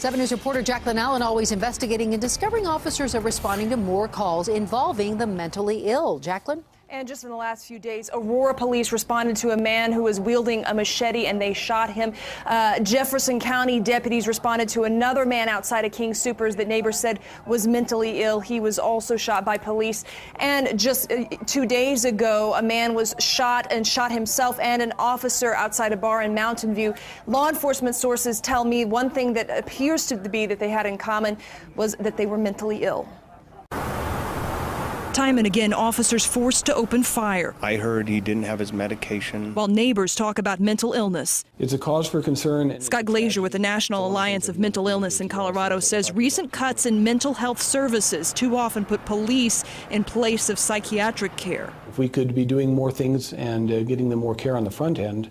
7 News reporter Jacqueline Allen always investigating and discovering officers are responding to more calls involving the mentally ill. Jacqueline? And just in the last few days, Aurora police responded to a man who was wielding a machete and they shot him. Jefferson County deputies responded to another man outside of King Soopers that neighbors said was mentally ill. He was also shot by police. And just 2 days ago, a man was shot himself and an officer outside a bar in Mountain View. Law enforcement sources tell me one thing that appears to be that they had in common was that they were mentally ill. Time and again, officers forced to open fire. I heard he didn't have his medication. While neighbors talk about mental illness. It's a cause for concern. Scott Glazier with the National Alliance of Mental Illness in Colorado says recent cuts in mental health services too often put police in place of psychiatric care. If we could be doing more things and getting them more care on the front end,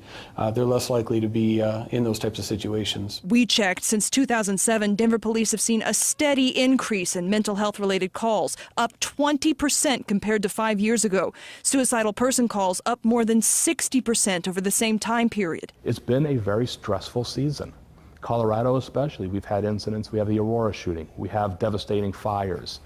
they're less likely to be in those types of situations. We checked. Since 2007, Denver police have seen a steady increase in mental health related calls, up 20% compared to 5 years ago. Suicidal person calls up more than 60% over the same time period. It's been a very stressful season. Colorado especially, we've had incidents. We have the Aurora shooting. We have devastating fires.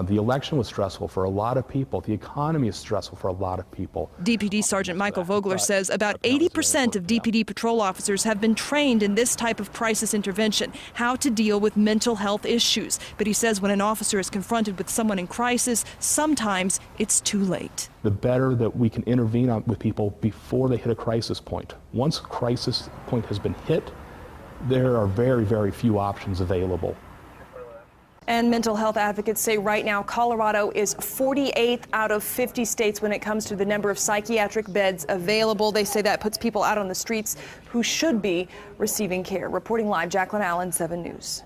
The election was stressful for a lot of people. The economy is stressful for a lot of people. DPD Sergeant Michael Vogler says about 80% of DPD patrol officers have been trained in this type of crisis intervention, how to deal with mental health issues. But he says when an officer is confronted with someone in crisis, sometimes it's too late. The better that we can intervene with people before they hit a crisis point. Once a crisis point has been hit, there are very, very few options available. And mental health advocates say right now Colorado is 48th out of 50 states when it comes to the number of psychiatric beds available. They say that puts people out on the streets who should be receiving care. Reporting live, Jacqueline Allen, 7 News.